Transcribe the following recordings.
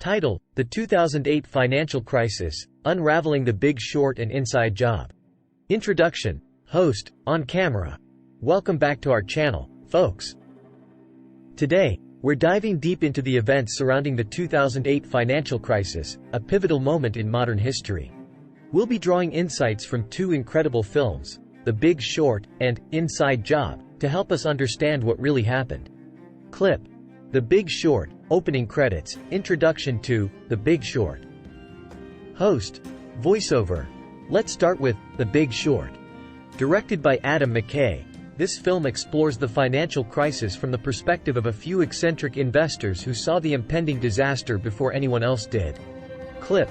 Title: The 2008 Financial Crisis, Unraveling the Big Short and Inside Job. Introduction. Host, on camera. Welcome back to our channel, folks. Today, we're diving deep into the events surrounding the 2008 financial crisis, a pivotal moment in modern history. We'll be drawing insights from two incredible films, The Big Short and Inside Job, to help us understand what really happened. Clip: The Big Short, opening credits, introduction to The Big Short. Host, voiceover. Let's start with The Big Short. Directed by Adam McKay, this film explores the financial crisis from the perspective of a few eccentric investors who saw the impending disaster before anyone else did. Clip: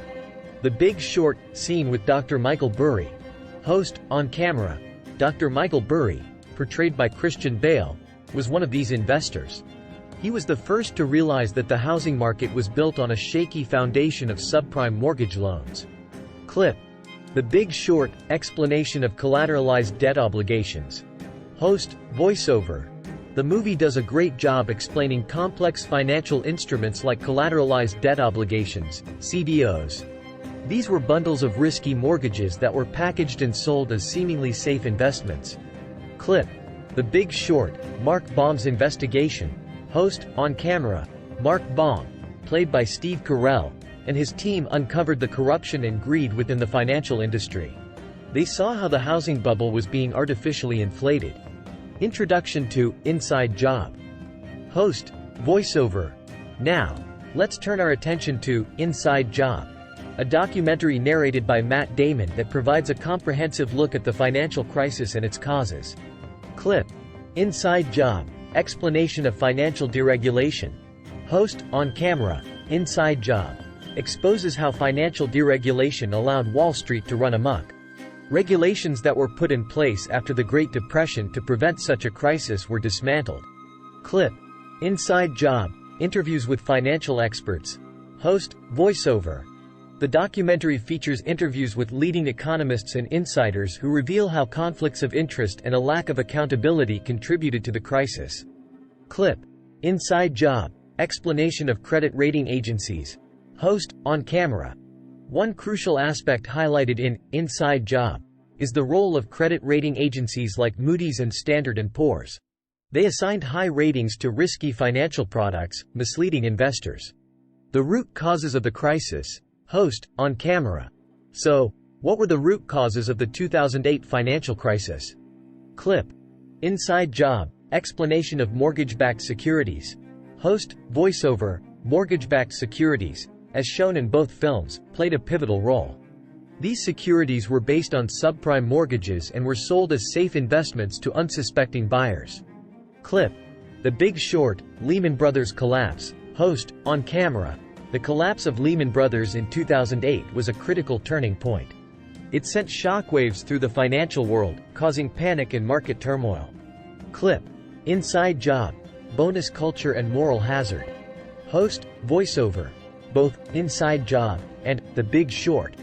The Big Short, scene with Dr. Michael Burry. Host, on camera. Dr. Michael Burry, portrayed by Christian Bale, was one of these investors. He was the first to realize that the housing market was built on a shaky foundation of subprime mortgage loans. Clip: The Big Short, explanation of collateralized debt obligations. Host, voiceover. The movie does a great job explaining complex financial instruments like collateralized debt obligations, CDOs. These were bundles of risky mortgages that were packaged and sold as seemingly safe investments. Clip: The Big Short, Mark Baum's investigation. Host, on camera. Mark Baum, played by Steve Carell, and his team uncovered the corruption and greed within the financial industry. They saw how the housing bubble was being artificially inflated. Introduction to Inside Job. Host, voiceover. Now, let's turn our attention to Inside Job, a documentary narrated by Matt Damon that provides a comprehensive look at the financial crisis and its causes. Clip: Inside Job, explanation of financial deregulation. Host, on camera. Inside Job exposes how financial deregulation allowed Wall Street to run amok. Regulations that were put in place after the Great Depression to prevent such a crisis were dismantled. Clip: Inside Job, interviews with financial experts. Host, voiceover. The documentary features interviews with leading economists and insiders who reveal how conflicts of interest and a lack of accountability contributed to the crisis. Clip: Inside Job, explanation of credit rating agencies. Host, on camera. One crucial aspect highlighted in Inside Job is the role of credit rating agencies like Moody's and Standard & Poor's. They assigned high ratings to risky financial products, misleading investors. The root causes of the crisis. Host, on camera. So, what were the root causes of the 2008 financial crisis? Clip: Inside Job, explanation of mortgage-backed securities. Host, voiceover. Mortgage-backed securities, as shown in both films, played a pivotal role. These securities were based on subprime mortgages and were sold as safe investments to unsuspecting buyers. Clip: The Big Short, Lehman Brothers collapse. Host, on camera. The collapse of Lehman Brothers in 2008 was a critical turning point. It sent shockwaves through the financial world, causing panic and market turmoil. Clip: Inside Job, bonus culture and moral hazard. Host, voiceover. Both Inside Job and The Big Short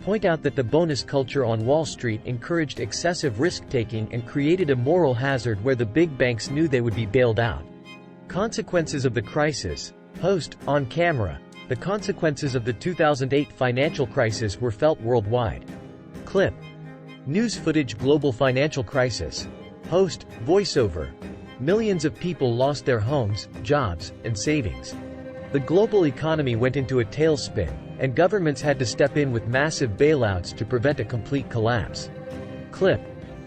point out that the bonus culture on Wall Street encouraged excessive risk-taking and created a moral hazard where the big banks knew they would be bailed out. Consequences of the crisis. Host, on camera. The consequences of the 2008 financial crisis were felt worldwide. Clip: News footage, global financial crisis. Host, voiceover. Millions of people lost their homes, jobs, and savings. The global economy went into a tailspin, and governments had to step in with massive bailouts to prevent a complete collapse. Clip: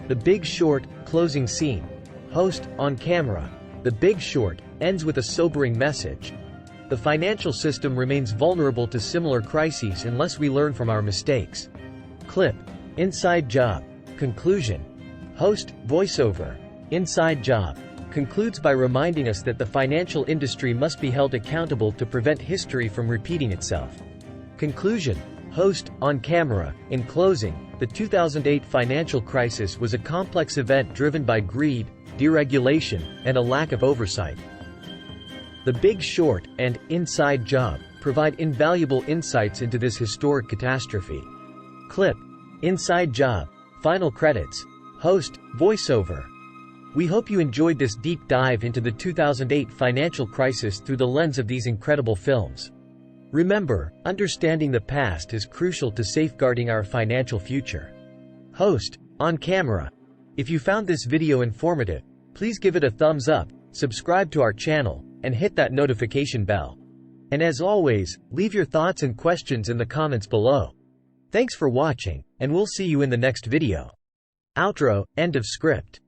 The Big Short, closing scene. Host, on camera. The Big Short ends with a sobering message. The financial system remains vulnerable to similar crises unless we learn from our mistakes. Clip: Inside Job, conclusion. Host, voiceover. Inside Job concludes by reminding us that the financial industry must be held accountable to prevent history from repeating itself. Conclusion. Host, on camera. In closing, the 2008 financial crisis was a complex event driven by greed, deregulation, and a lack of oversight. The Big Short and Inside Job provide invaluable insights into this historic catastrophe. Clip: Inside Job, final credits. Host, voiceover. We hope you enjoyed this deep dive into the 2008 financial crisis through the lens of these incredible films. Remember, understanding the past is crucial to safeguarding our financial future. Host, on camera. If you found this video informative, please give it a thumbs up, subscribe to our channel, and hit that notification bell. And as always, leave your thoughts and questions in the comments below. Thanks for watching, and we'll see you in the next video. Outro, end of script.